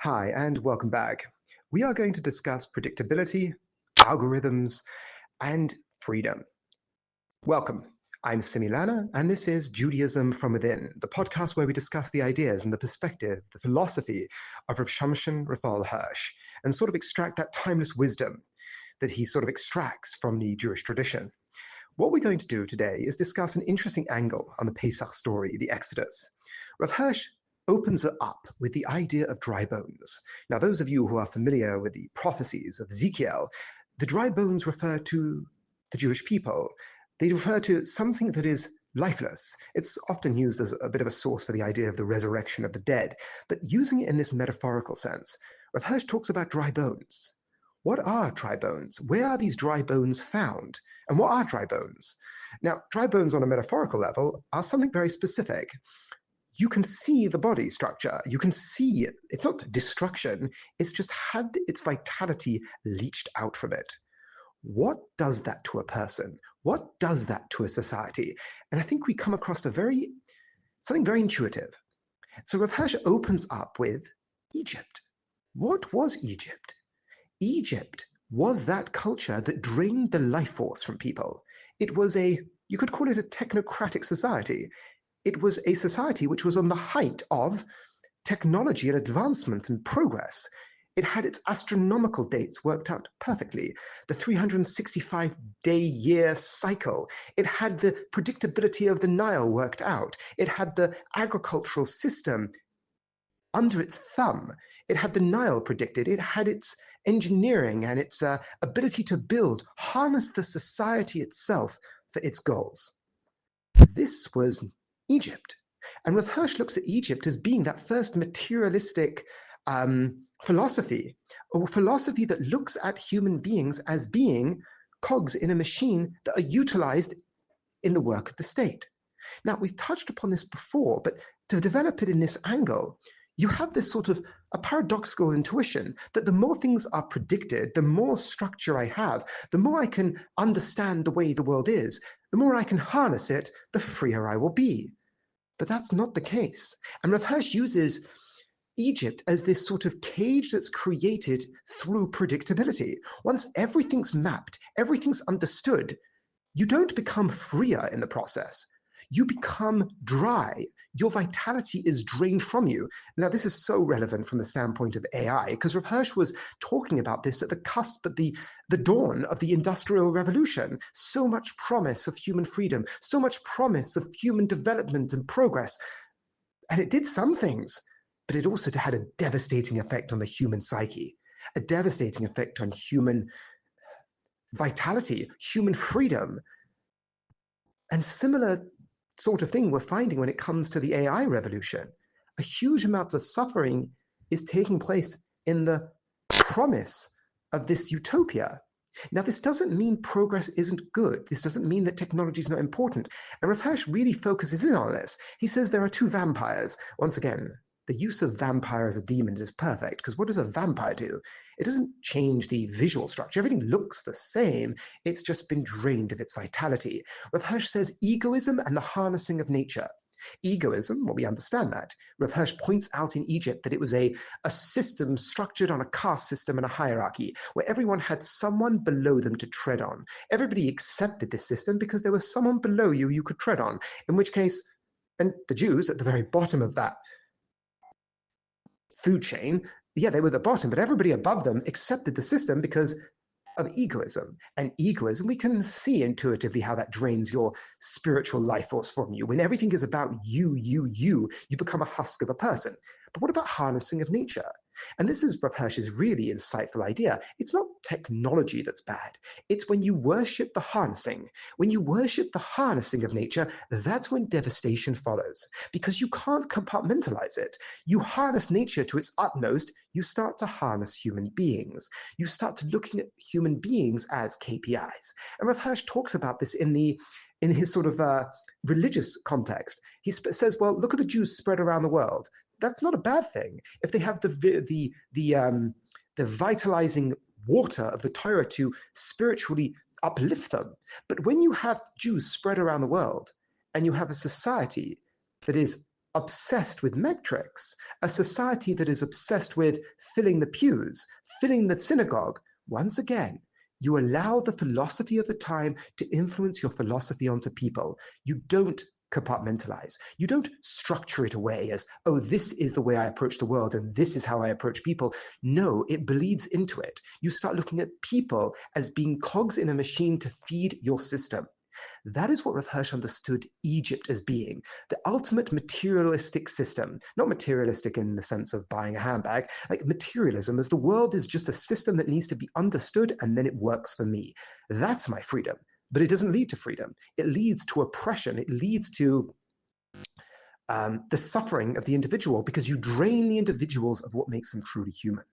Hi, and welcome back. We are going to discuss predictability, algorithms, and freedom. Welcome. I'm Similana, and this is Judaism from Within, the podcast where we discuss the ideas and the perspective, the philosophy of Samson Raphael Hirsch, and sort of extract that timeless wisdom that he sort of extracts from the Jewish tradition. What we're going to do today is discuss an interesting angle on the Pesach story, the Exodus. Rav Hirsch opens it up with the idea of dry bones. Now, those of you who are familiar with the prophecies of Ezekiel, the dry bones refer to the Jewish people. They refer to something that is lifeless. It's often used as a bit of a source for the idea of the resurrection of the dead, but using it in this metaphorical sense, Rav Hirsch talks about dry bones. What are dry bones? Where are these dry bones found? And what are dry bones? Now, dry bones on a metaphorical level are something very specific. You can see the body structure. You can see it. It's not destruction. It's just had its vitality leached out from it. What does that to a person? What does that to a society? And I think we come across something very intuitive. So Rav Hirsch opens up with Egypt. What was Egypt? Egypt was that culture that drained the life force from people. It was you could call it a technocratic society. It was a society which was on the height of technology and advancement and progress. It had its astronomical dates worked out perfectly, the 365-day-year cycle. It had the predictability of the Nile worked out. It had the agricultural system under its thumb. It had the Nile predicted. It had its engineering and its ability to build, harness the society itself for its goals. This was Egypt. And Rav Hirsch looks at Egypt as being that first materialistic philosophy, or philosophy that looks at human beings as being cogs in a machine that are utilized in the work of the state. Now, we've touched upon this before, but to develop it in this angle, you have this sort of a paradoxical intuition that the more things are predicted, the more structure I have, the more I can understand the way the world is, the more I can harness it, the freer I will be. But that's not the case. And Rav Hirsch uses Egypt as this sort of cage that's created through predictability. Once everything's mapped, everything's understood, you don't become freer in the process. You become dry. Your vitality is drained from you. Now, this is so relevant from the standpoint of AI, because Rav Hirsch was talking about this at the cusp, at the dawn of the Industrial Revolution. So much promise of human freedom, so much promise of human development and progress. And it did some things, but it also had a devastating effect on the human psyche, a devastating effect on human vitality, human freedom. And similar sort of thing we're finding when it comes to the AI revolution. A huge amount of suffering is taking place in the promise of this utopia. Now, this doesn't mean progress isn't good. This doesn't mean that technology is not important. And Rav Hirsch really focuses in on this. He says there are two vampires. Once again, the use of vampire as a demon is perfect, because what does a vampire do? It doesn't change the visual structure. Everything looks the same. It's just been drained of its vitality. Rav Hirsch says egoism and the harnessing of nature. Egoism, well, we understand that. Rav Hirsch points out in Egypt that it was a system structured on a caste system and a hierarchy, where everyone had someone below them to tread on. Everybody accepted this system because there was someone below you could tread on, in which case, and the Jews at the very bottom of that food chain, yeah, they were the bottom, but everybody above them accepted the system because of egoism. And egoism, we can see intuitively how that drains your spiritual life force from you. When everything is about you become a husk of a person. But what about harnessing of nature? And this is Rav Hirsch's really insightful idea. It's not technology that's bad. It's when you worship the harnessing. When you worship the harnessing of nature, that's when devastation follows. Because you can't compartmentalize it. You harness nature to its utmost, you start to harness human beings. You start to looking at human beings as KPIs. And Rav Hirsch talks about this in his sort of religious context. He says, well, look at the Jews spread around the world. That's not a bad thing if they have the vitalizing water of the Torah to spiritually uplift them. But when you have Jews spread around the world and you have a society that is obsessed with metrics, a society that is obsessed with filling the pews, filling the synagogue, once again, you allow the philosophy of the time to influence your philosophy onto people. You don't compartmentalize. You don't structure it away as, oh, this is the way I approach the world and this is how I approach people. No, it bleeds into it. You start looking at people as being cogs in a machine to feed your system. That is what Rav Hirsch understood Egypt as being, the ultimate materialistic system. Not materialistic in the sense of buying a handbag, like materialism as the world is just a system that needs to be understood and then it works for me. That's my freedom. But it doesn't lead to freedom. It leads to oppression. It leads to the suffering of the individual because you drain the individuals of what makes them truly human.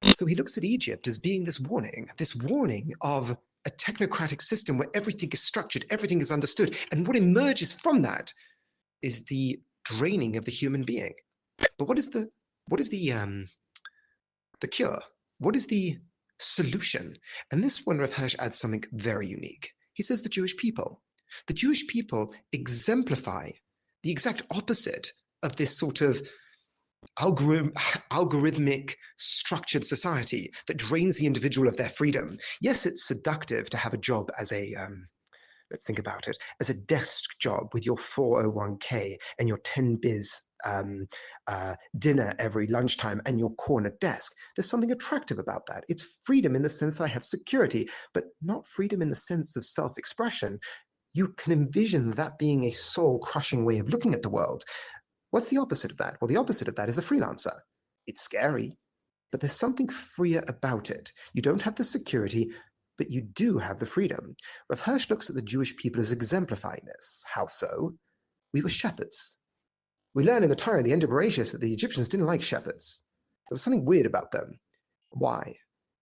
So he looks at Egypt as being this warning of a technocratic system where everything is structured, everything is understood. And what emerges from that is the draining of the human being. But what is the cure? What is the solution? And this one, Rav Hirsch adds something very unique. He says the Jewish people. The Jewish people exemplify the exact opposite of this sort of algorithmic structured society that drains the individual of their freedom. Yes, it's seductive to have a job as a let's think about it, as a desk job with your 401k and your 10 biz dinner every lunchtime and your corner desk. There's something attractive about that. It's freedom in the sense that I have security, but not freedom in the sense of self-expression. You can envision that being a soul-crushing way of looking at the world. What's the opposite of that? Well, the opposite of that is the freelancer. It's scary, but there's something freer about it. You don't have the security, but you do have the freedom. Rav Hirsch looks at the Jewish people as exemplifying this. How so? We were shepherds. We learn in the Torah, the end of Bereshit, that the Egyptians didn't like shepherds. There was something weird about them. Why?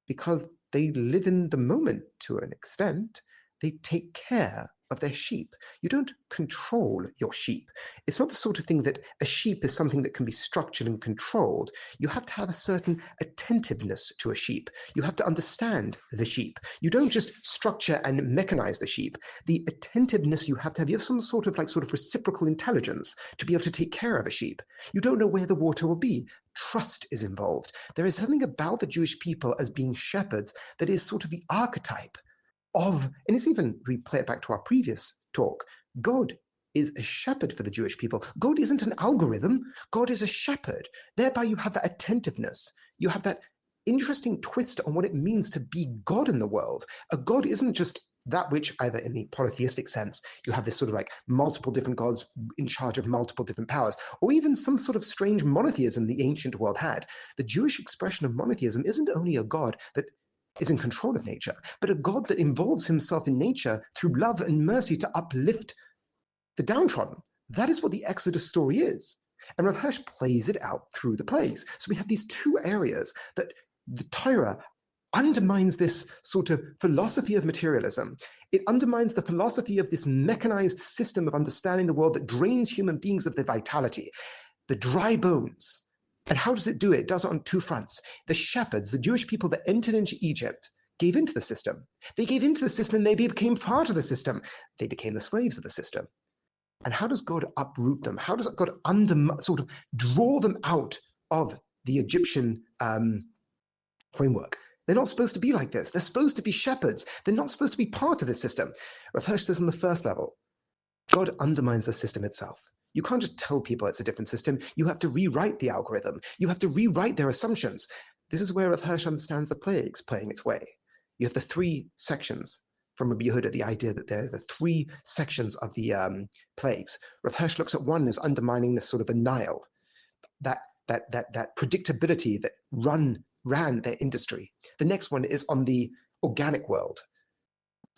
Because they live in the moment to an extent. They take care of their sheep. You don't control your sheep. It's not the sort of thing that a sheep is something that can be structured and controlled. You have to have a certain attentiveness to a sheep. You have to understand the sheep. You don't just structure and mechanize the sheep. The attentiveness you have some sort of reciprocal intelligence to be able to take care of a sheep. You don't know where the water will be. Trust is involved. There is something about the Jewish people as being shepherds that is sort of the archetype of, and it's even, we play it back to our previous talk, God is a shepherd for the Jewish people. God isn't an algorithm. God is a shepherd. Thereby you have that attentiveness. You have that interesting twist on what it means to be God in the world. A God isn't just that which, either in the polytheistic sense, you have this sort of like multiple different gods in charge of multiple different powers, or even some sort of strange monotheism the ancient world had. The Jewish expression of monotheism isn't only a God that is in control of nature, but a God that involves himself in nature through love and mercy to uplift the downtrodden. That is what the Exodus story is. And Rav Hirsch plays it out through the plays. So we have these two areas that the Torah undermines this sort of philosophy of materialism. It undermines the philosophy of this mechanized system of understanding the world that drains human beings of their vitality, the dry bones. And how does it do it? It does it on two fronts. The shepherds, the Jewish people that entered into Egypt, gave into the system. They gave into the system and they became part of the system. They became the slaves of the system. And how does God uproot them? How does God sort of draw them out of the Egyptian framework? They're not supposed to be like this. They're supposed to be shepherds. They're not supposed to be part of this system. Rav Hirsch says on the first level, God undermines the system itself. You can't just tell people it's a different system. You have to rewrite the algorithm. You have to rewrite their assumptions. This is where Rav Hirsch understands the plagues playing its way. You have the three sections from Rabbi Yehuda, the idea that there are the three sections of the plagues. Rav Hirsch looks at one as undermining this sort of the Nile, that predictability that ran their industry. The next one is on the organic world,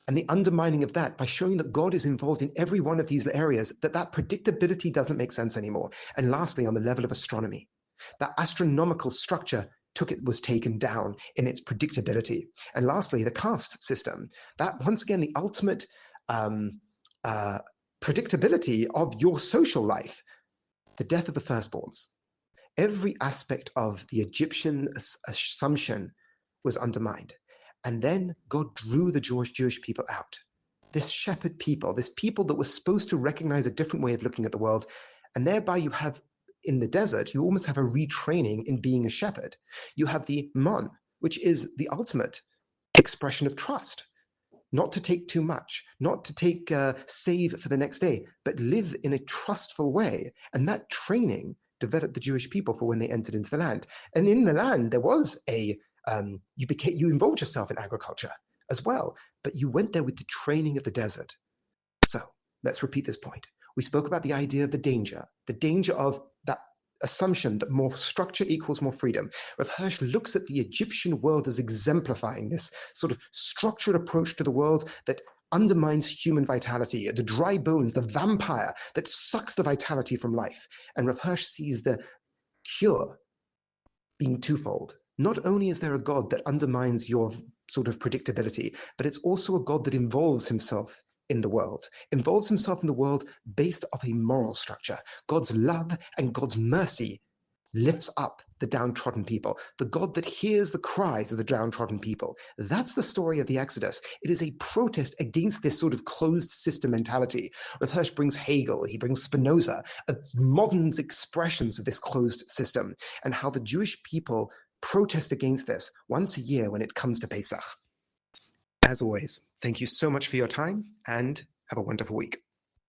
and the undermining of that by showing that God is involved in every one of these areas, that predictability doesn't make sense anymore. And lastly, on the level of astronomy, that astronomical structure was taken down in its predictability. And lastly, the caste system, that once again, the ultimate predictability of your social life, the death of the firstborns. Every aspect of the Egyptian assumption was undermined. And then God drew the Jewish people out. This shepherd people, this people that was supposed to recognize a different way of looking at the world, And thereby you have, in the desert, you almost have a retraining in being a shepherd. You have the mon, which is the ultimate expression of trust. Not to take too much, not to take save for the next day, but live in a trustful way. And that training developed the Jewish people for when they entered into the land. And in the land, there was you involved yourself in agriculture as well, but you went there with the training of the desert. So let's repeat this point. We spoke about the idea of the danger of that assumption that more structure equals more freedom. Rav Hirsch looks at the Egyptian world as exemplifying this sort of structured approach to the world that undermines human vitality, the dry bones, the vampire that sucks the vitality from life. And Rav Hirsch sees the cure being twofold. Not only is there a God that undermines your sort of predictability, but it's also a God that involves himself in the world, based off a moral structure. God's love and God's mercy lifts up the downtrodden people, the God that hears the cries of the downtrodden people. That's the story of the Exodus. It is a protest against this sort of closed system mentality. Rav Hirsch brings Hegel, he brings Spinoza, as modern expressions of this closed system, and how the Jewish people protest against this once a year when it comes to Pesach. As always, thank you so much for your time, and have a wonderful week.